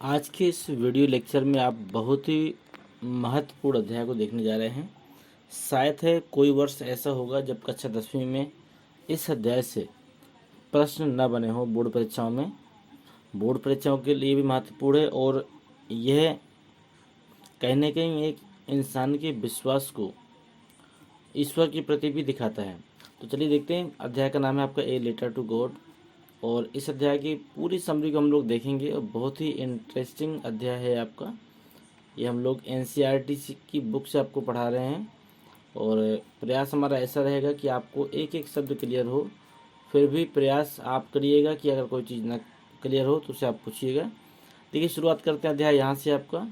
आज के इस वीडियो लेक्चर में आप बहुत ही महत्वपूर्ण अध्याय को देखने जा रहे हैं। शायद है कोई वर्ष ऐसा होगा जब कक्षा 10वीं में इस अध्याय से प्रश्न न बने हो बोर्ड परीक्षाओं में। बोर्ड परीक्षाओं के लिए भी महत्वपूर्ण है और यह कहीं न कहीं एक इंसान के विश्वास को ईश्वर के प्रति भी दिखाता है। तो चलिए देखते हैं। अध्याय का नाम है आपका ए लेटर टू गॉड और इस अध्याय की पूरी समरी को हम लोग देखेंगे और बहुत ही इंटरेस्टिंग अध्याय है आपका। ये हम लोग एनसीईआरटी की बुक से आपको पढ़ा रहे हैं और प्रयास हमारा ऐसा रहेगा कि आपको एक एक शब्द क्लियर हो। फिर भी प्रयास आप करिएगा कि अगर कोई चीज़ ना क्लियर हो तो उसे आप पूछिएगा। देखिए शुरुआत करते हैं अध्याय यहाँ से आपका।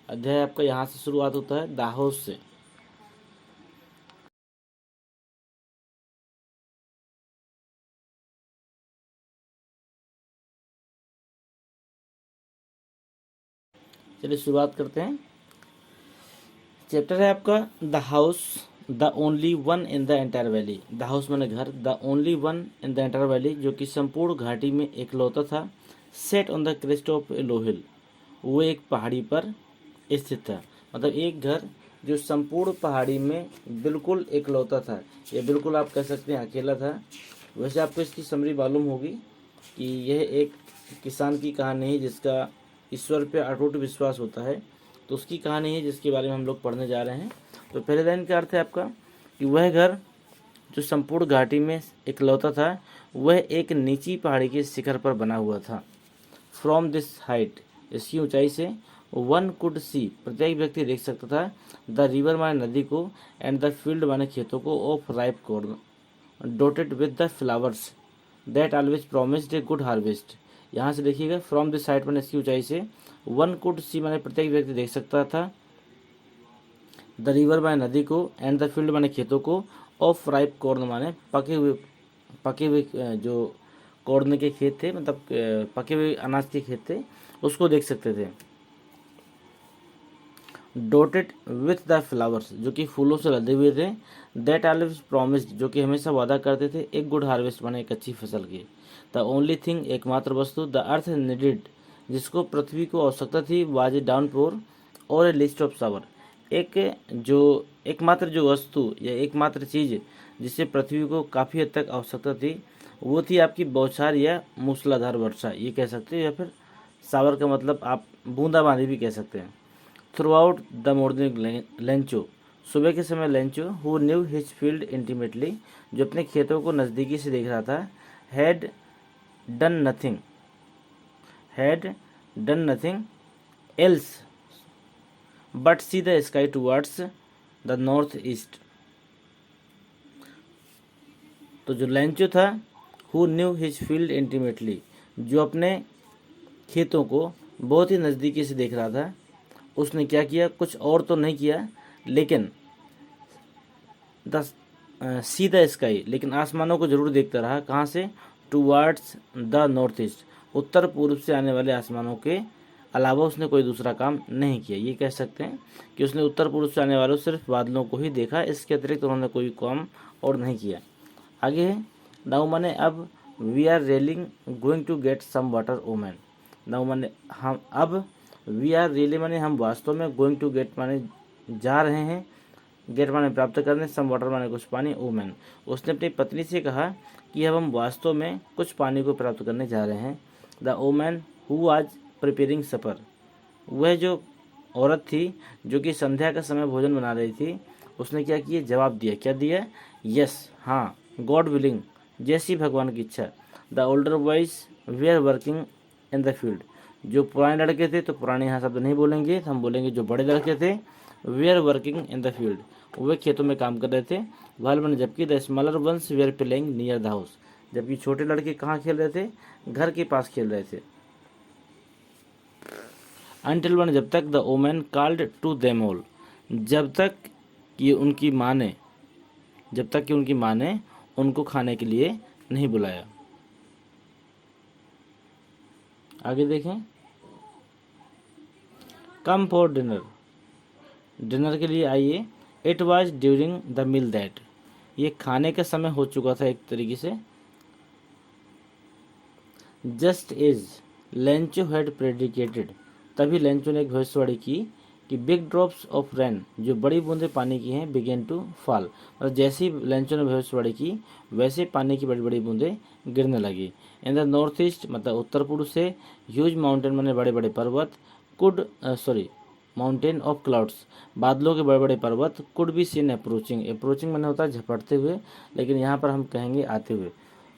अध्याय आपका यहाँ से शुरुआत होता है दाहोस से। चलिए शुरुआत करते हैं। चैप्टर है आपका the house the only one in the entire valley. The house माने घर, the only one in the entire valley जो कि संपूर्ण घाटी में एकलौता था। Set on the crest of a low hill, वो एक पहाड़ी पर स्थित था। मतलब एक घर जो संपूर्ण पहाड़ी में बिल्कुल एकलौता था, या बिल्कुल आप कह सकते हैं अकेला था। वैसे आपको इसकी समरी मालूम होगी कि यह एक किसान की कहानी है जिसका ईश्वर पे अटूट विश्वास होता है। तो उसकी कहानी है जिसके बारे में हम लोग पढ़ने जा रहे हैं। तो पहले लाइन का अर्थ है आपका कि वह घर जो संपूर्ण घाटी में इकलौता था वह एक नीची पहाड़ी के शिखर पर बना हुआ था। फ्रॉम दिस हाइट, इसकी ऊंचाई से वन कुड सी, प्रत्येक व्यक्ति देख सकता था, द रिवर माने नदी को, एंड द फील्ड माने खेतों को, of ripe corn डोटेड with the flowers that always promised a good harvest. यहाँ से देखिएगा फ्रॉम दिस साइड माने इसकी ऊंचाई से, वन कुड सी माने प्रत्येक व्यक्ति देख सकता था, द रिवर माने नदी को, एंड द फील्ड माने खेतों को, ऑफ राइप कॉर्न माने पके हुए जो कॉर्न के खेत थे, मतलब पके हुए अनाज के खेत थे, उसको देख सकते थे। डोटेड विथ द फ्लावर्स, जो कि फूलों से लदे हुए थे। दैट ऑलवेज प्रोमिस्ड, जो कि हमेशा वादा करते थे एक गुड हार्वेस्ट माने एक अच्छी फसल की। द ओनली थिंग, एकमात्र वस्तु, द अर्थ नीडेड, जिसको पृथ्वी को आवश्यकता थी, वाज ए डाउनपोर और ए लिस्ट ऑफ शावर, एकमात्र जो वस्तु या एकमात्र चीज़ जिससे पृथ्वी को काफ़ी हद तक आवश्यकता थी वो थी आपकी बौछार या मूसलाधार वर्षा, ये कह सकते हैं, या फिर शावर का मतलब आप बूंदाबांदी भी कह सकते हैं। Through out the morning Lencho, सुबह के समय Lencho, who knew his field intimately, जो अपने खेतों को नज़दीकी से देख रहा था, had done nothing had done nothing else but see the sky towards the north east. तो जो लेंचो था, who knew his field intimately, जो अपने खेतों को बहुत ही नज़दीकी से देख रहा था, उसने क्या किया, कुछ और तो नहीं किया, लेकिन द सी द स्काई, लेकिन आसमानों को जरूर देखता रहा। कहाँ से? टूवर्ड्स द नॉर्थ ईस्ट, उत्तर पूर्व से आने वाले आसमानों के अलावा उसने कोई दूसरा काम नहीं किया। ये कह सकते हैं कि उसने उत्तर पूर्व से आने वालों सिर्फ बादलों को ही देखा, इसके अतिरिक्त उन्होंने कोई काम और नहीं किया। आगे है नाउ माने अब, वी आर रेलिंग going to get some water woman. Now माने हम, अब, वी आर रियली माने हम वास्तव में, गोइंग टू गेट माने जा रहे हैं, गेट माने प्राप्त करने, सम वाटर माने कुछ पानी, ओमैन, उसने अपनी पत्नी से कहा कि अब हम वास्तव में कुछ पानी को प्राप्त करने जा रहे हैं। द ओमैन हु आज प्रिपेयरिंग सपर, वह जो औरत थी जो कि संध्या का समय भोजन बना रही थी, उसने क्या किया, जवाब दिया। क्या दिया? यस, हाँ, गॉड विलिंग, जैसी भगवान की इच्छा। The older boys way are working in the field, जो पुराने लड़के थे, तो पुराने यहाँ शब्द नहीं बोलेंगे, हम बोलेंगे जो बड़े लड़के थे, they are working in the field, वे खेतों में काम कर रहे थे। वाल मैंने, जबकि the smaller ones they are playing near the house, जबकि छोटे लड़के कहाँ खेल रहे थे? घर के पास खेल रहे थे। अनटिल वन, जब तक, the woman called to them all, जब तक कि उनकी माँ ने, उनको खाने के लिए नहीं बुलाया। आगे देखें, कम फॉर डिनर, डिनर के लिए आइए। It was during the meal that, ये खाने का समय हो चुका था एक तरीके से। Just as Lencho had predicted, तभी लेंचो ने एक भविष्यवाणी की कि बिग ड्रॉप्स ऑफ रेन, जो बड़ी बूंदें पानी की हैं, बिगेन टू फॉल, मतलब जैसे ही लेंचो ने भविष्यवाणी की वैसे पानी की बड़ी बड़ी बूंदें गिरने लगी। इन द नॉर्थ ईस्ट, मतलब उत्तर पूर्व से, ह्यूज माउंटेन माने बड़े बड़े पर्वत, माउंटेन ऑफ क्लाउड्स, बादलों के बड़े बड़े पर्वत, could be seen approaching, approaching माने होता है झपटते हुए, लेकिन यहाँ पर हम कहेंगे आते हुए।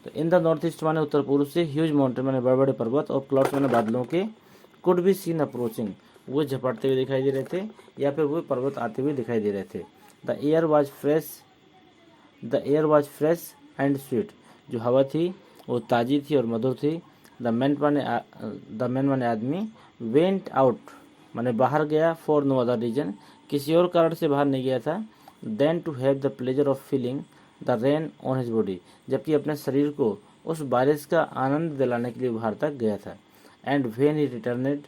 तो इन द नॉर्थ ईस्ट माने उत्तर पूर्व से, ह्यूज माउंटेन माने बड़े बड़े पर्वत, ऑफ क्लाउड्स माने बादलों के, कुड बी सीन अप्रोचिंग, वो झपटते हुए दिखाई दे रहे थे या फिर वो पर्वत आते हुए दिखाई दे रहे थे। The air was fresh and sweet, जो हवा थी वो ताज़ी थी और मधुर थी। द मैन माने आदमी, वेंट आउट माने बाहर गया, फॉर नो अदर रीजन, किसी और कारण से बाहर नहीं गया था, then to have the pleasure of feeling the rain on his body, जबकि अपने शरीर को उस बारिश का आनंद दिलाने के लिए बाहर तक गया था। एंड व्हेन ही रिटर्नेड,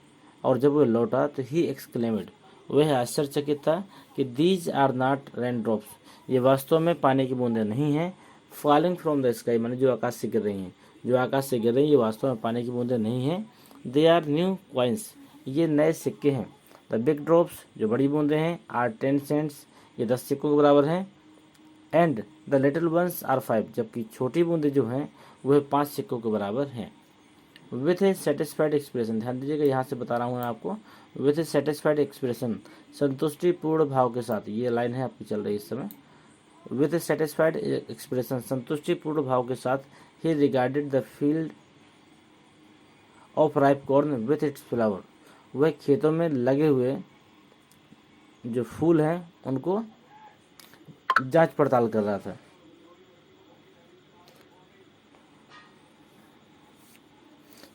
और जब वह लौटा तो ही एक्सक्लेमेड, वह आश्चर्यचकित था कि these are not rain drops, ये वास्तव में पानी की बूंदें नहीं हैं, फॉलिंग फ्रॉम द स्काई माने जो आकाश से गिर रही हैं, जो आकाश से गिर रही हैं ये वास्तव में पानी की बूंदें नहीं हैं। दे आर न्यू कॉइन्स, ये नए सिक्के हैं। द बिग ड्रॉप्स, जो बड़ी बूंदें हैं, आर 10 सेंट्स, ये 10 सिक्कों के बराबर हैं। And the little ones are 5, जबकि छोटी बूंदें जो हैं वह 5 सिक्कों के बराबर हैं। विथ ए सेटिस्फाइड एक्सप्रेशन, ध्यान दीजिएगा यहाँ से बता रहा हूँ मैं आपको, विथ ए सेटिस्फाइड एक्सप्रेशन, संतुष्टिपूर्ण भाव के साथ, ये लाइन है आपकी चल रही इस समय। विथ ए सेटिस्फाइड एक्सप्रेशन, संतुष्टिपूर्ण भाव के साथ, ही regarded the field of ripe corn with its flower, वह खेतों में लगे हुए जो फूल हैं उनको जांच पड़ताल कर रहा था।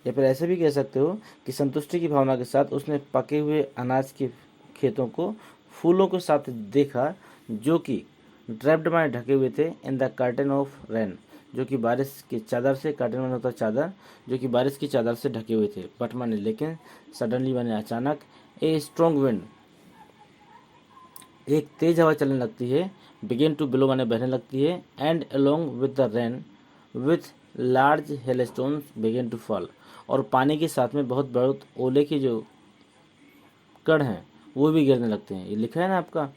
या फिर ऐसे भी कह सकते हो कि संतुष्टि की भावना के साथ उसने पके हुए अनाज के खेतों को फूलों के साथ देखा, जो कि ड्रैप्ड माने ढके हुए थे, in the curtain of rain, जो कि बारिश की चादर से, कर्टन माने होता चादर, जो कि बारिश की चादर से ढके हुए थे। बट माने लेकिन, सडनली माने अचानक, ए स्ट्रॉन्ग विंड, एक तेज हवा चलने लगती है, बिगिन टू ब्लो माने बहने लगती है, and along with the rain with large hailstones begin to fall, और पानी के साथ में बहुत बहुत ओले के जो कण हैं वो भी गिरने लगते हैं। ये लिखा है ना आपका,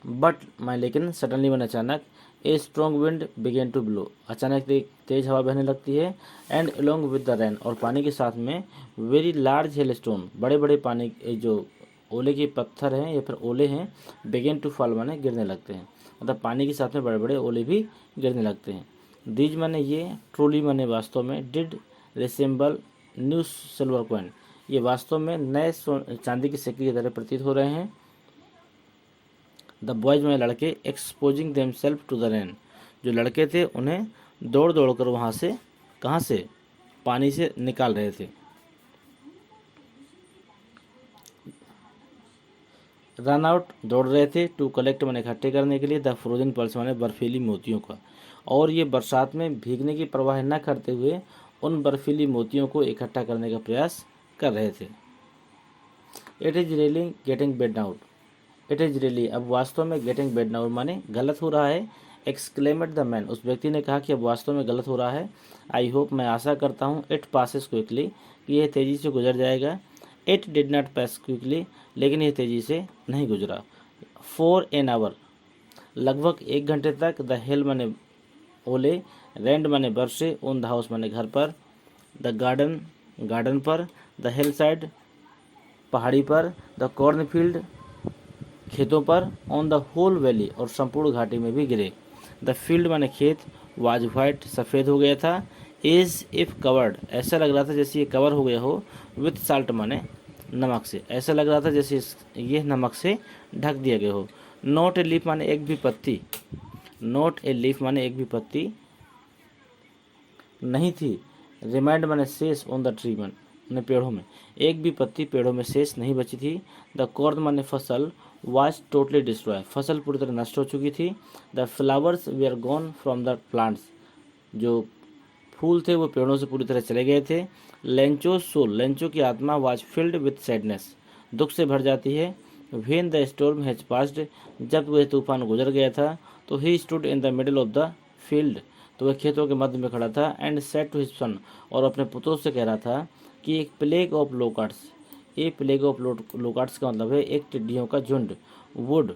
बट माने लेकिन, सडनली माने अचानक, a strong wind began to blow, अचानक तेज हवा बहने लगती है, and along with the rain, और पानी के साथ में वेरी लार्ज हेलस्टोन, बड़े बड़े पानी जो ओले के पत्थर हैं या फिर ओले हैं, बिगेन टू फॉल माने गिरने लगते हैं, मतलब पानी के साथ में बड़े बड़े ओले भी गिरने लगते हैं। दीज माने ये, ट्रूली माने वास्तव में, did resemble new silver coin, ये वास्तव में नए चांदी के सिक्के की तरह प्रतीत हो रहे हैं। द बॉयज में लड़के, exposing themselves to the rain, जो लड़के थे उन्हें दौड़ दौड़ कर वहाँ से, कहाँ से, पानी से निकाल रहे थे। रन आउट, दौड़ रहे थे, टू कलेक्ट माने इकट्ठे करने के लिए, द फ्रोजन पल्स माने बर्फीली मोतियों का, और ये बरसात में भीगने की परवाह न करते हुए उन बर्फीली मोतियों को इकट्ठा करने का प्रयास कर रहे थे। It is really getting bed out, it is really, अब वास्तव में, गेटिंग बेड आउट माने गलत हो रहा है। एक्सक्लेमेड द मैन, उस व्यक्ति ने कहा कि अब वास्तव में गलत हो रहा है। आई होप, मैं आशा करता हूँ, इट पासेस क्विकली, कि यह तेज़ी से गुजर जाएगा। It did not pass quickly, लेकिन यह तेज़ी से नहीं गुजरा। फॉर एन आवर, लगभग 1 घंटे तक, द हेल माने ओले, रेंड माने बरसे, ऑन द हाउस माने घर पर, द गार्डन गार्डन पर, द हिल साइड पहाड़ी पर, द कॉर्नफील्ड खेतों पर, ऑन द होल वैली, और संपूर्ण घाटी में भी गिरे। द फील्ड माने खेत, वाज वाइट सफ़ेद हो गया था, इज इफ कवर्ड, ऐसा लग रहा था जैसे ये कवर हो गया हो, विथ साल्ट माने नमक से, ऐसा लग रहा था जैसे ये नमक से ढक दिया गया हो। नॉट ए लीफ माने एक भी पत्ती, नॉट ए लीफ माने एक भी पत्ती नहीं थी। रिमाइंड माने शेष, ऑन द ट्री माने पेड़ों में, एक भी पत्ती पेड़ों में शेष नहीं बची थी। द कॉर्न माने फसल, वाज टोटली डिस्ट्रॉय, फसल पूरी तरह नष्ट हो चुकी थी। The flowers were gone from the plants, जो फूल थे वो पेड़ों से पूरी तरह चले गए थे। लेंचो सोल, लेंचो की आत्मा, वाज फिल्ड विथ सैडनेस, दुख से भर जाती है। When the storm has passed, जब वह तूफान गुजर गया था, तो he stood in the middle of the field, तो वह खेतों के मध्य में खड़ा था, and said to his son, और अपने पुत्रों से कह रहा था कि एक plague of locusts, a plague of locusts का मतलब है एक टिड्डियों का झुंड, would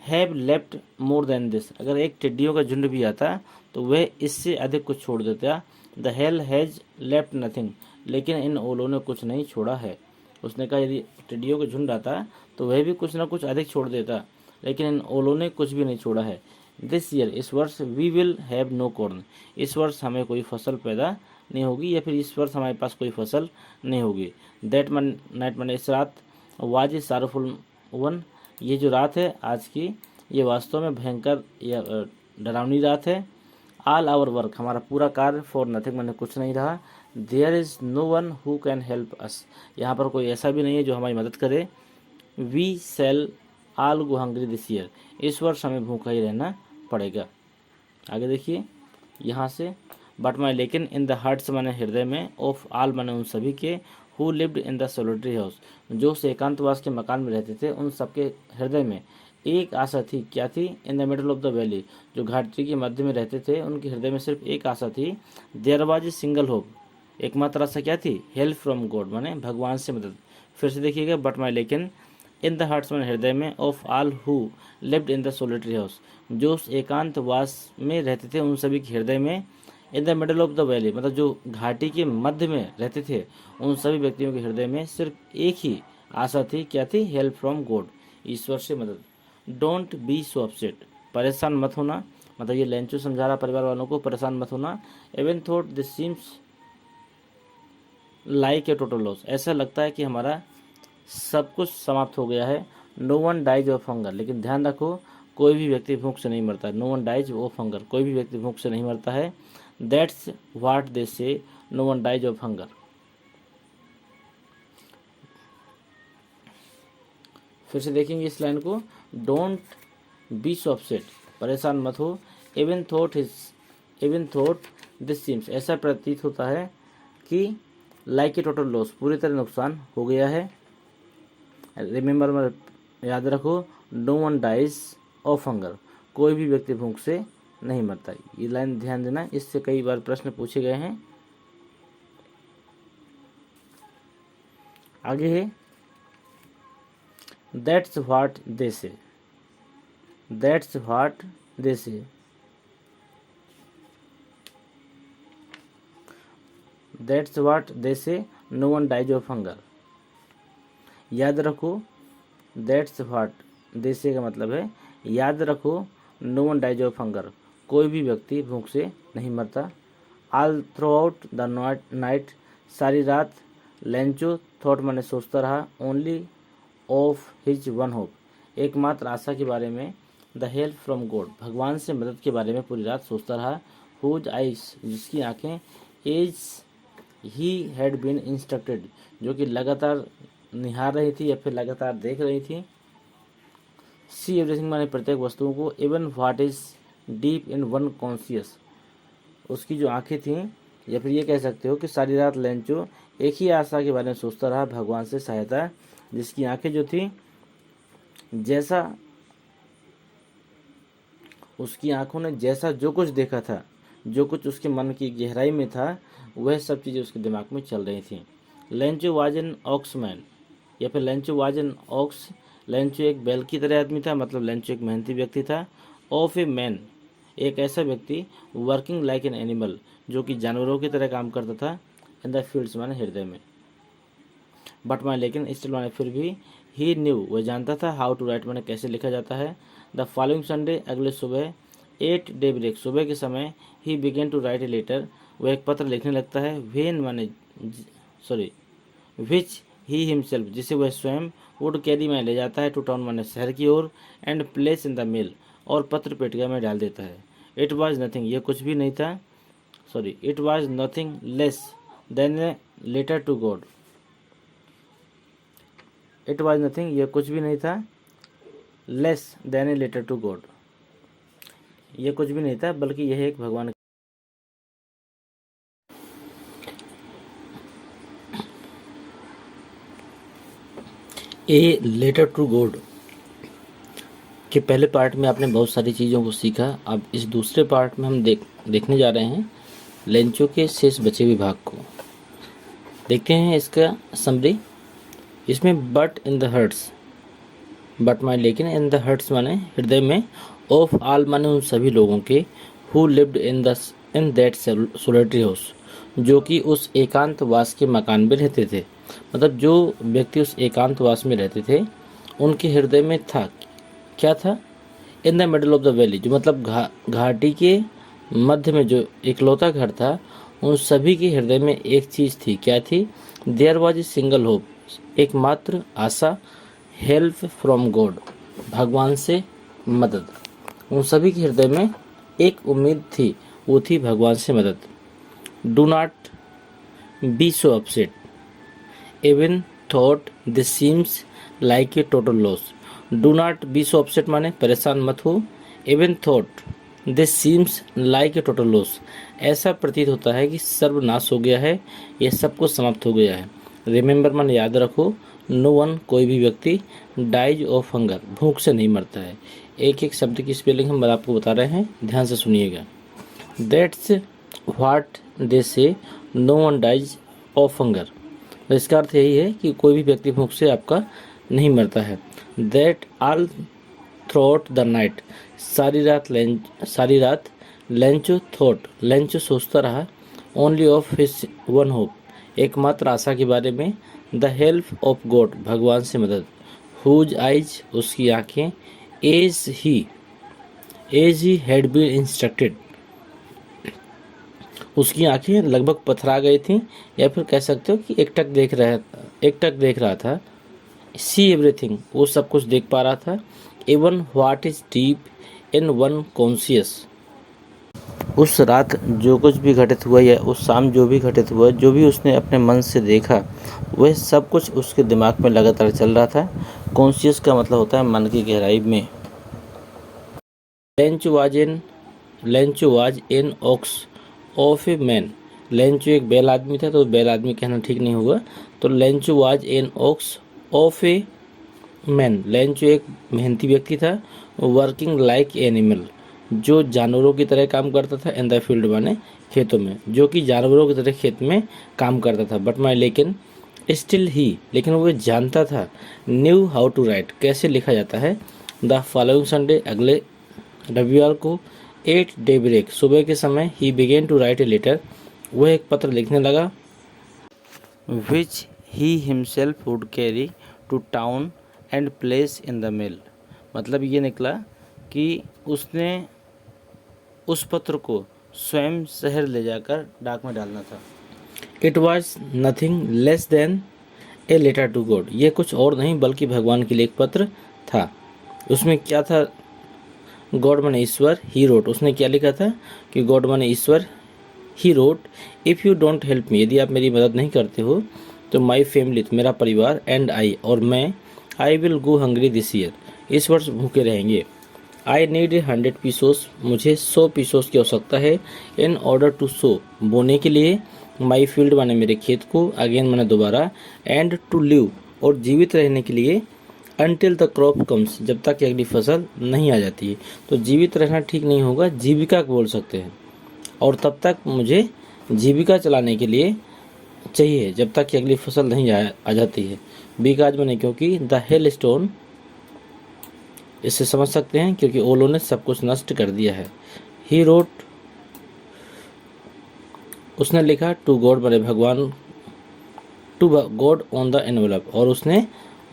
have left more than this, अगर एक टिड्डियों का झुंड भी आता तो वह इससे अधिक कुछ छोड़ देता। The hell has left nothing, लेकिन इन ओलों ने कुछ नहीं छोड़ा है। उसने कहा यदि टिड्डियों का झुंड आता तो वह भी कुछ ना कुछ अधिक छोड़ देता, लेकिन इन ओलों ने कुछ भी नहीं छोड़ा है। दिस ईयर, इस वर्ष, we will have no corn, इस वर्ष हमें कोई फसल पैदा नहीं होगी, या फिर इस वर्ष हमारे पास कोई फसल नहीं होगी। दैट नाइट, मैंने इस रात, वाज ए सारोफुल वन, ये जो रात है आज की, ये वास्तव में भयंकर या डरावनी रात है। ऑल आवर वर्क, हमारा पूरा कार्य, फॉर नथिंग, मैंने कुछ नहीं रहा। There is no one who can help us, यहाँ पर कोई ऐसा भी नहीं है जो हमारी मदद करे। We shall all go hungry this year, इस वर्ष हमें भूखा ही रहना पड़ेगा। आगे देखिए यहाँ से, बट माई, लेकिन इन द हार्ट्स, माने हृदय में, ऑफ आल, माने उन सभी के, who lived in the solitary house, जो उस एकांतवास के मकान में रहते थे, उन सबके हृदय में एक आशा थी। क्या थी? इन the middle of the valley, जो घाटी के मध्य में रहते थे उनके हृदय में सिर्फ एक आशा थी। There was a single hope, एकमात्र आशा क्या थी? हेल्प फ्रॉम गॉड, माने भगवान से मदद। फिर से देखिएगा, बट माई, लेकिन इन द हार्ट्स, माने हृदय में, of all who lived in the solitary house, जो उस एकांतवास में रहते थे उन सभी के हृदय में, इन the middle of the valley, मतलब जो घाटी के मध्य में रहते थे उन सभी व्यक्तियों के हृदय में सिर्फ एक ही आशा थी। क्या थी? हेल्प फ्रॉम गॉड, ईश्वर से मदद। डोंट बी सो अपसेट, परेशान मत होना, मतलब ये लेंचो समझा रहा परिवार वालों को, परेशान मत होना। Even thought this seems like a total loss, ऐसा लगता है कि हमारा सब कुछ समाप्त हो गया है। No one dies of hunger, लेकिन ध्यान रखो कोई भी व्यक्ति भूख से नहीं मरता। No one dies of hunger, कोई भी व्यक्ति भूख से नहीं मरता है। That's what they say, no one dies of hunger. फिर से देखेंगे इस लाइन को, डोंट बी सो अपसेट, परेशान मत हो। इवन थॉट दिस सीम्स, ऐसा प्रतीत होता है कि लाइक ए टोटल लॉस, पूरी तरह नुकसान हो गया है। रिमेंबर, याद रखो, no one dies of hunger, कोई भी व्यक्ति भूख से नहीं मरता। ये लाइन ध्यान देना, इससे कई बार प्रश्न पूछे गए हैं। आगे है, दैट्स व्हाट दे से, दैट्स व्हाट दे से, that's what they say, no one dies of hunger. याद रखो, दैट्स व्हाट दे से का मतलब है, याद रखो, no one dies of hunger, कोई भी व्यक्ति भूख से नहीं मरता। All throughout the night, सारी रात, लेंचो थॉट, मैंने सोचता रहा, only of his one hope, एकमात्र आशा के बारे में। द हेल्प फ्रॉम गॉड, भगवान से मदद के बारे में पूरी रात सोचता रहा। हुज आइज, जिसकी आंखें, as he had been instructed, जो कि लगातार निहार रही थी या फिर लगातार देख रही थी। सी एवरीथिंग, माने प्रत्येक वस्तुओं को। Even what is deep in one conscious, उसकी जो आंखें थीं, या फिर ये कह सकते हो कि सारी रात लेंचो एक ही आशा के बारे में सोचता रहा, भगवान से सहायता। जिसकी आंखें जो थी, जैसा उसकी आंखों ने जैसा जो कुछ देखा था, जो कुछ उसके मन की गहराई में था, वह सब चीज़ें उसके दिमाग में चल रही थी। Lencho was an ox man, या फिर Lencho was an ox, Lencho एक बैल की तरह आदमी था, मतलब लेंचो एक मेहनती व्यक्ति था। ऑफ ए मैन, एक ऐसा व्यक्ति, वर्किंग लाइक एन एनिमल, जो कि जानवरों की तरह काम करता था। इन द फील्ड्स, माने हृदय में। बट माने, लेकिन, स्टिल, माने फिर भी। ही न्यू, वह जानता था। हाउ टू राइट, माने कैसे लिखा जाता है। द फॉलोइंग संडे, अगले सुबह, 8 डे ब्रेक, सुबह के समय, he began to write a letter, वह एक पत्र लिखने लगता है। वेन, माने विच ही हिमसेल्फ, जिसे वह स्वयं, वुड कैरी, में ले जाता है, टू टाउन, माने शहर की ओर, and place in the mail, और पत्र पेटिका में डाल देता है। इट वाज नथिंग, ये कुछ भी नहीं था, it was nothing less than a letter to God. It was nothing, ये कुछ भी नहीं था, less than a letter to God, ये कुछ भी नहीं था, बल्कि यह एक भगवान ए लेटर टू गॉड, कि पहले पार्ट में आपने बहुत सारी चीज़ों को सीखा। अब इस दूसरे पार्ट में हम देखने जा रहे हैं लेंचो के शेष बचे हुए भाग को। देखते हैं इसका समरी। इसमें but in the hearts, but माने लेकिन, इन द हर्ट्स माने हृदय में, ऑफ ऑल माने उन सभी लोगों के, who lived in that solitary house, जो कि उस एकांतवास के मकान में रहते थे। मतलब जो व्यक्ति उस एकांतवास में रहते थे उनके हृदय में था, क्या था, इन the middle of the valley, जो मतलब घाटी के मध्य में जो इकलौता घर था, उन सभी के हृदय में एक चीज़ थी। क्या थी? There was a single hope, एकमात्र आशा, हेल्प फ्रॉम गॉड, भगवान से मदद। उन सभी के हृदय में एक उम्मीद थी, वो थी भगवान से मदद। Do not be so upset even thought this seems like a total loss. Do not be so upset माने परेशान मत हो, even thought this seems like a total loss, ऐसा प्रतीत होता है कि सर्वनाश हो गया है, यह सब कुछ समाप्त हो गया है। रिमेंबर माने याद रखो, नो वन कोई भी व्यक्ति डाइज ऑफ हंगर, भूख से नहीं मरता है। एक एक शब्द की स्पेलिंग हम आपको बता रहे हैं, ध्यान से सुनिएगा। That's what they say, no one dies of hunger, इसका अर्थ यही है कि कोई भी व्यक्ति भूख से आपका नहीं मरता है। That all throat the night, सारी रात लेंचो थॉट, लेंचो सोचता रहा, only of his one hope, एकमात्र आशा के बारे में, द हेल्प ऑफ गॉड, भगवान से मदद, हुज आइज, उसकी आँखें, as he had been instructed, उसकी आंखें लगभग पथरा गई थी, या फिर कह सकते हो कि एकटक देख रहा था। सी एवरीथिंग, वो सब कुछ देख पा रहा था। Even what is deep in one conscious, उस रात जो कुछ भी घटित हुआ या उस शाम जो भी घटित हुआ, जो भी उसने अपने मन से देखा, वह सब कुछ उसके दिमाग में लगातार चल रहा था। कॉन्शियस का मतलब होता है मन की गहराई में। Lencho was an ox of a man, Lencho एक बैल आदमी था, तो बैल आदमी कहना ठीक नहीं होगा, तो Lencho was an ox of a man, Lencho एक मेहनती व्यक्ति था, वर्किंग लाइक एनिमल, जो जानवरों की तरह काम करता था, इन द फील्ड माने खेतों में, जो कि जानवरों की तरह खेत में काम करता था। बट माई लेकिन, स्टिल ही, लेकिन वो जानता था, न्यू हाउ टू राइट, कैसे लिखा जाता है। द फॉलोइंग संडे, अगले रविवार को, 8 daybreak, सुबह के समय, he began to write a letter, वह एक पत्र लिखने लगा, which he himself would carry to town and place in the mail. मतलब ये निकला कि उसने उस पत्र को स्वयं शहर ले जाकर डाक में डालना था। It was nothing less than a letter to God, ये कुछ और नहीं बल्कि भगवान के लिए एक पत्र था। उसमें क्या था? गॉड माने ईश्वर, ही रोट, उसने क्या लिखा था कि गॉड माने ईश्वर, he wrote, if you don't help me, यदि आप मेरी मदद नहीं करते हो तो माई फैमिली, मेरा परिवार, एंड आई, और मैं, I will go hungry this year, इस वर्ष भूखे रहेंगे। आई नीड 100 पीसोस, मुझे 100 पीसोस की आवश्यकता है, इन ऑर्डर टू सो, बोने के लिए, माई फील्ड माने मेरे खेत को, अगेन माने दोबारा, एंड टू लिव, और जीवित रहने के लिए, अनटिल द क्रॉप कम्स, जब तक कि अगली फसल नहीं आ जाती है। तो जीवित रहना ठीक नहीं होगा, जीविका बोल सकते हैं, और तब तक मुझे जीविका चलाने के लिए चाहिए जब तक कि अगली फसल नहीं आ जाती है। बिकॉज मैंने, क्योंकि, द हेल स्टोन, इससे समझ सकते हैं क्योंकि ओलो ने सब कुछ नष्ट कर दिया है। ही रोट, उसने लिखा, टू गॉड माने भगवान, to God on the envelope, और उसने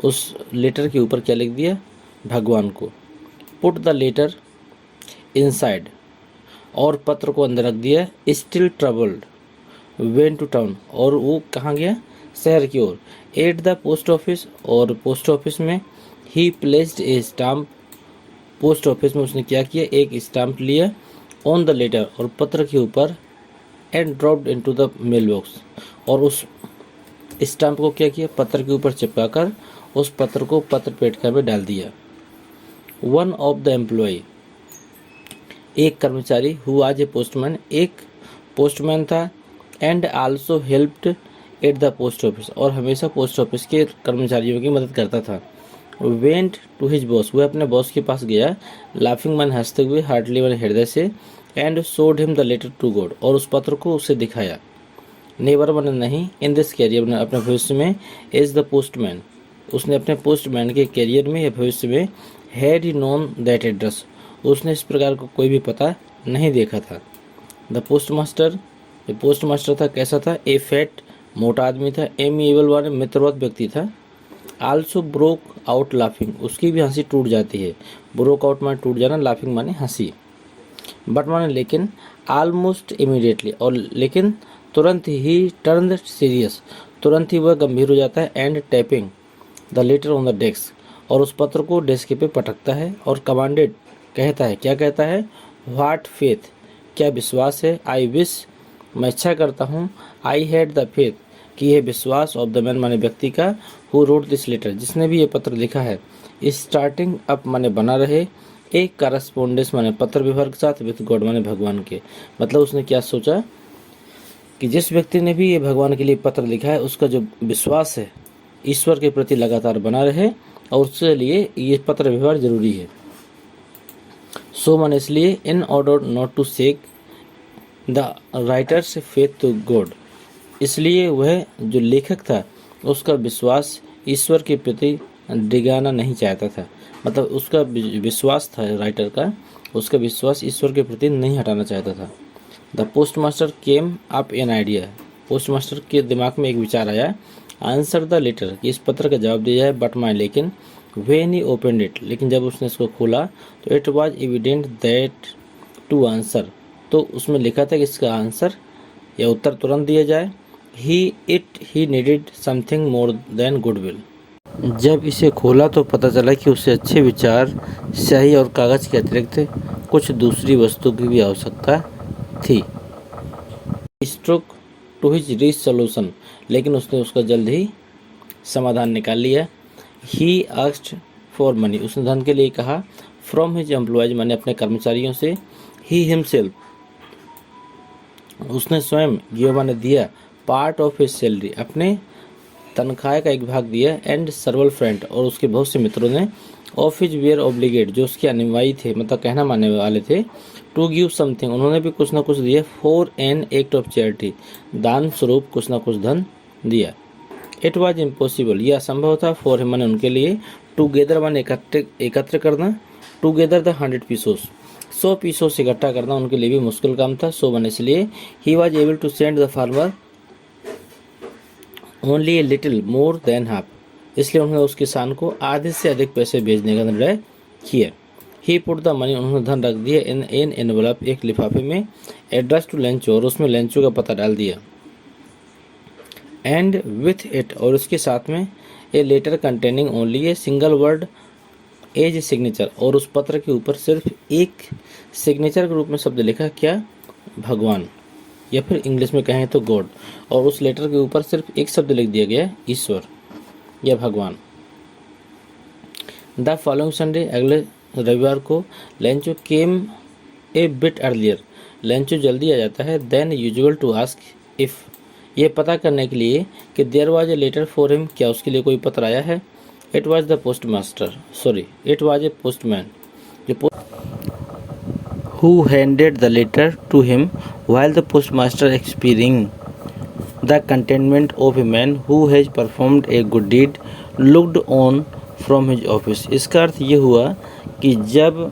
उस लेटर के ऊपर क्या लिख दिया? भगवान को। पुट द लेटर इनसाइड, और पत्र को अंदर रख दिया। Still troubled, went to town, और वो कहाँ गया? शहर की ओर। एट द पोस्ट ऑफिस, और पोस्ट ऑफिस में, he placed a stamp, post office में उसने क्या किया? एक स्टाम्प लिया, ऑन द लेटर, और पत्र के ऊपर, and dropped into the mailbox, और उस स्टाम्प को क्या किया? पत्र के ऊपर चिपकाकर उस पत्र को पत्र पेटिका में डाल दिया। वन ऑफ द एम्प्लॉय, एक कर्मचारी, हु वाज ए पोस्टमैन, एक पोस्टमैन था, and also helped eight the post office, और हमेशा पोस्ट ऑफिस के कर्मचारियों की मदद करता था। वेंट टू हिज बॉस, वह अपने बॉस के पास गया, लाफिंग मन हंसते हुए, हार्टली मन हृदय से, and showed him the letter to God, और उस पत्र को उसे दिखाया। नेवर मन नहीं, इन दिस कैरियर, अपने भविष्य में, एज द पोस्टमैन, उसने अपने पोस्टमैन के कैरियर में या भविष्य में, had he known that address, उसने इस प्रकार का कोई भी पता नहीं देखा था। द पोस्टमास्टर, ये पोस्टमास्टर था, कैसा था? ए फैट, मोटा आदमी था, एमिएबल वाले मित्रवत व्यक्ति था। आल्सो ब्रोक आउट लाफिंग, उसकी भी हंसी टूट जाती है। ब्रोक आउट माने टूट जाना, लाफिंग माने हंसी। बट माने लेकिन, ऑलमोस्ट इमीडिएटली, और लेकिन तुरंत ही, टर्न सीरियस, तुरंत ही वह गंभीर हो जाता है। And tapping the later on the desk, और उस पत्र को डेस्क पे पटकता है। और कमांडेड, कहता है, क्या कहता है? व्हाट फेथ, क्या विश्वास है? आई विश, मैं इच्छा करता हूँ। आई हैड द फेथ, कि यह विश्वास, ऑफ द मैन माने व्यक्ति का, हु रोट दिस लेटर, जिसने भी ये पत्र लिखा है। स्टार्टिंग अप माने बना रहे, एक करस्पोंडेंस माने पत्र व्यवहार के साथ, विथ गॉड माने भगवान के। मतलब उसने क्या सोचा कि जिस व्यक्ति ने भी ये भगवान के लिए पत्र लिखा है, उसका जो विश्वास है ईश्वर के प्रति लगातार बना रहे, और उसके लिए ये पत्र व्यवहार जरूरी है। सो माने इसलिए, in order not to shake the writer's faith to God, इसलिए वह जो लेखक था उसका विश्वास ईश्वर के प्रति डिगाना नहीं चाहता था। मतलब उसका विश्वास था राइटर का, उसका विश्वास ईश्वर के प्रति नहीं हटाना चाहता था। The postmaster came up an idea, postmaster के दिमाग में एक विचार आया। आंसर द लेटर, कि इस पत्र का जवाब दिया जाए। बट माई, लेकिन, व्हेन ही ओपनड इट, लेकिन जब उसने इसको खोला तो it was evident that to answer, तो उसमें लिखा था कि इसका आंसर या उत्तर तुरंत दिया जाए। He needed something more than goodwill, जब इसे खोला तो पता चला कि उसे अच्छे विचार, स्याही और कागज के अतिरिक्त कुछ दूसरी वस्तु की भी आवश्यकता थी। Stroke to his reach solution, लेकिन उसने उसका जल्द ही समाधान निकाल लिया। ही आस्क्ड फॉर मनी, उसने धन के लिए कहा। फ्रॉम हिज एम्प्लॉयज, माने अपने कर्मचारियों से। ही हिमसेल्फ, उसने स्वयं, गिव माने दिया। पार्ट ऑफ हिज सैलरी, अपने तनख्वाह का एक भाग दिया। एंड सर्वल फ्रेंड, और उसके बहुत से मित्रों ने। ऑफ हिज वेयर ऑब्लिगेट, जो उसके अनुयायी थे, मतलब कहना मानने वाले थे। टू गिव समथिंग, उन्होंने भी कुछ ना कुछ दिया। For an act of charity, दान स्वरूप कुछ ना कुछ धन दिया। इट वॉज इम्पॉसिबल, यह असंभव था। फॉर हिम माने उनके लिए। टूगेदर माने एकत्र करना। टूगेदर द 100 पीसोस, 100 पीसोस इकट्ठा करना उनके लिए भी मुश्किल काम था। सो माने इसलिए, he was able to send the farmer only a little more than half, इसलिए उन्होंने उस किसान को आधे से अधिक पैसे भेजने का निर्णय किया। ही पुट द मनी, उन्होंने धन रख दिया। इन एन एनवलप, एक लिफाफे में। एड्रेस टू लेंचो, और उसमें लेंचो का पता डाल दिया। एंड विथ इट, और उसके साथ में, a letter containing only a single word as a signature, और उस पत्र के ऊपर सिर्फ एक सिग्नेचर के रूप में शब्द लिखा, क्या? भगवान, या फिर इंग्लिश में कहें तो गॉड। और उस लेटर के ऊपर सिर्फ एक शब्द लिख दिया गया, ईश्वर या भगवान। द फॉलोइंग संडे, अगले रविवार को, Lencho came a bit earlier, Lencho जल्दी आ जाता है। Then usual to ask if, ये पता करने के लिए कि there was a letter for him, क्या उसके लिए कोई पत्र आया है। It was the postmaster, sorry, it was a postman, who handed the letter to him while the postmaster experiencing the contentment of a man who has performed a good deed looked on from his office। इसका अर्थ ये हुआ कि जब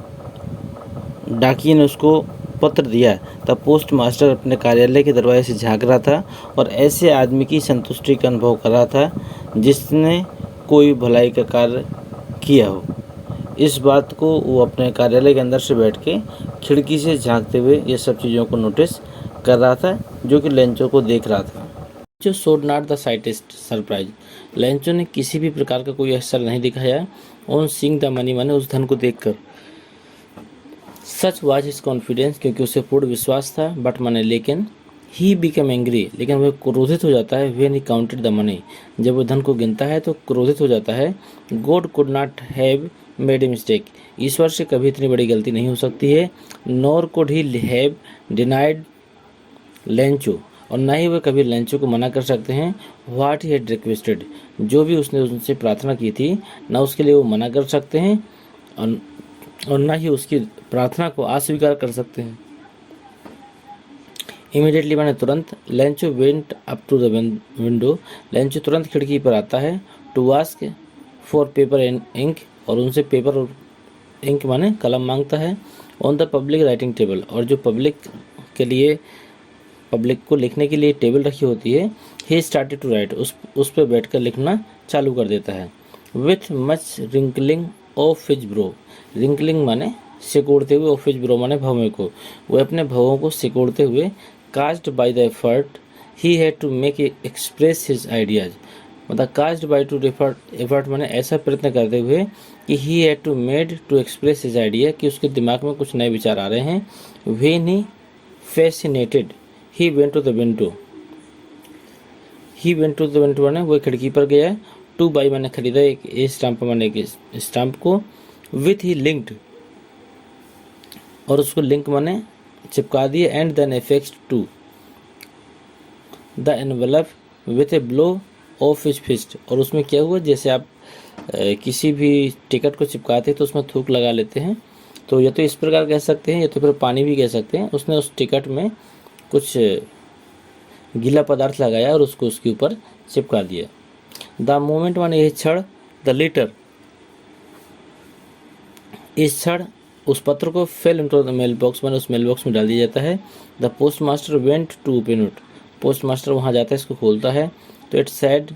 डाकिये ने उसको पत्र दिया तब पोस्ट मास्टर अपने कार्यालय के दरवाजे से झांक रहा था और ऐसे आदमी की संतुष्टि का अनुभव कर रहा था जिसने कोई भलाई का कार्य किया हो। इस बात को वो अपने कार्यालय के अंदर से बैठ के खिड़की से झांकते हुए ये सब चीज़ों को नोटिस कर रहा था जो कि लेंचो को देख रहा था। Lencho showed not the slightest surprise, Lencho ने किसी भी प्रकार का कोई आश्चर्य नहीं दिखाया ऑन सीइंग द मनी, माने उस धन को देखकर। सच वाज हिज कॉन्फिडेंस, क्योंकि उसे पूर्ण विश्वास था। बट माने लेकिन, ही बिकम एंग्री, लेकिन वह क्रोधित हो जाता है। When he counted the money, जब वह धन को गिनता है तो क्रोधित हो जाता है। God could not have made a mistake, ईश्वर से कभी इतनी बड़ी गलती नहीं हो सकती है। Nor could he have denied Lencho, और ना ही वह कभी लेंचो को मना कर सकते हैं। व्हाट ही हैड रिक्वेस्टेड, जो भी उसने उनसे प्रार्थना की थी, ना उसके लिए वो मना कर सकते हैं और ना ही उसकी प्रार्थना को अस्वीकार कर सकते हैं। इमीडिएटली माने तुरंत। Lencho went up to the window, Lencho तुरंत खिड़की पर आता है। To ask for paper and ink, और उनसे पेपर और इंक माने कलम मांगता है। On the public writing table, और जो पब्लिक को लिखने के लिए टेबल रखी होती है। ही स्टार्टेड टू राइट, उस पर बैठकर लिखना चालू कर देता है। With much wrinkling of his bro, wrinkling माने सिकोड़ते हुए, ऑफ हिज ब्रो माने भौवें को, वह अपने भवों को सिकोड़ते हुए। Caused by the effort he had to make express his ideas, मतलब कास्ड बाय टू एफर्ट माने ऐसा प्रयत्न करते हुए कि he had to made to express his idea, कि उसके दिमाग में कुछ नए विचार आ रहे हैं। When he fascinated he went to the window, he went to the window माने वह खिड़की पर गया। टू बाई माने खरीदा, एक स्टाम्प माने एक स्टाम्प को। विथ ही लिंक्ड, और उसको लिंक माने चिपका दिए। And then affixed to the envelope with a blow of his fist, और उसमें क्या हुआ, जैसे आप किसी भी टिकट को चिपकाते हैं तो उसमें थूक लगा लेते हैं, तो या तो इस प्रकार कह सकते हैं या तो फिर पानी भी कह सकते हैं। उसने उस टिकट में कुछ गीला पदार्थ लगाया और उसको उसके ऊपर चिपका दिया। द मोमेंट माने यह क्षण। द लेटर, इस क्षण उस पत्र को fell into the mailbox माने उस मेल बॉक्स में डाल दिया जाता है। The postmaster went to open it, postmaster वहाँ जाता है, इसको खोलता है। तो इट सैड,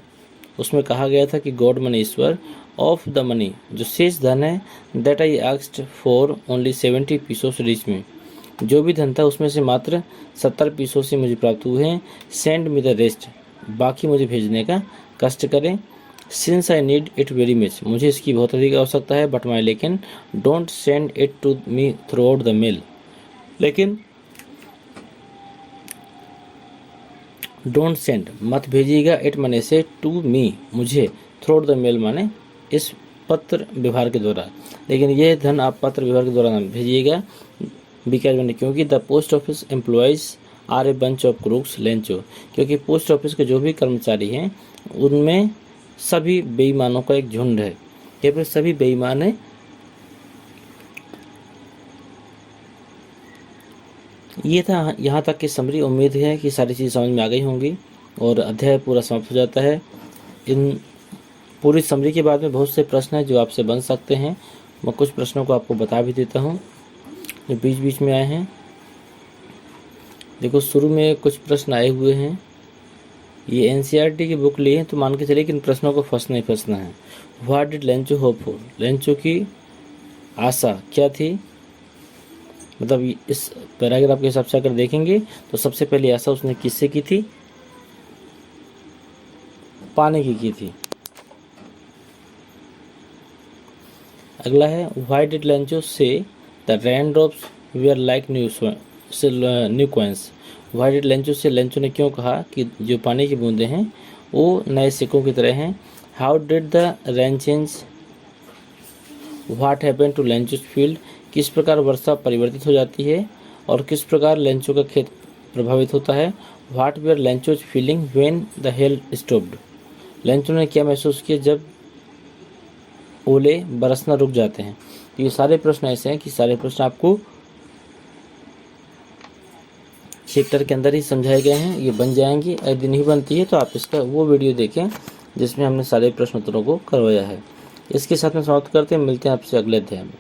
उसमें कहा गया था कि गॉड माने ईश्वर, ऑफ द मनी, जो शेष धन है, that I asked for only 70 pesos reach में, जो भी धन था उसमें से मात्र 70 पीसों से मुझे प्राप्त हुए हैं। सेंड मी द रेस्ट, बाकी मुझे भेजने का कष्ट करें। Since I need it very much, मुझे इसकी बहुत अधिक आवश्यकता है। बट माई, लेकिन don't send it to me throughout the mail, लेकिन डोंट सेंड मत भेजिएगा, इट माने से, टू मी मुझे, थ्रू आउट द मेल माने इस पत्र व्यवहार के द्वारा, लेकिन यह धन आप पत्र व्यवहार के द्वारा भेजिएगा। बिकॉज मैंने, क्योंकि the post office employees are a bunch of crooks Lencho, क्योंकि पोस्ट ऑफिस के जो भी कर्मचारी हैं उनमें सभी बेईमानों का एक झुंड है, या फिर सभी बेईमान हैं। ये था यहाँ तक की समरी। उम्मीद है कि सारी चीज़ समझ में आ गई होंगी और अध्याय पूरा समाप्त हो जाता है। इन पूरी समरी के बाद में बहुत से प्रश्न हैं जो आपसे बन सकते हैं। मैं कुछ प्रश्नों को आपको बता भी देता हूँ जो बीच बीच में आए हैं। देखो, शुरू में कुछ प्रश्न आए हुए हैं। ये एनसीईआरटी की बुक ली है तो मान के चलिए कि इन प्रश्नों को फंसना ही फंसना है। What did Lencho hope for, Lencho की आशा क्या थी, मतलब इस पैराग्राफ के हिसाब से अगर देखेंगे तो सबसे पहली आशा उसने किससे की थी, पाने की थी। अगला है why did Lencho say the raindrops were like new coins, why did Lencho say, Lencho ने क्यों कहा कि जो पानी की बूंदें हैं वो नए सिक्कों की तरह हैं। How did the rain change what happened to Lencho's field, किस प्रकार वर्षा परिवर्तित हो जाती है और किस प्रकार लेंचो का खेत प्रभावित होता है। What were Lencho's feeling when the hail stopped, Lencho ने क्या महसूस किया जब ओले बरसना रुक जाते हैं। तो ये सारे प्रश्न ऐसे हैं कि सारे प्रश्न आपको चैप्टर के अंदर ही समझाए गए हैं, ये बन जाएंगे। यदि नहीं बनती है तो आप इसका वो वीडियो देखें जिसमें हमने सारे प्रश्न उत्तरों को करवाया है। इसके साथ में समाप्त करते हैं, मिलते हैं आपसे अगले अध्याय में।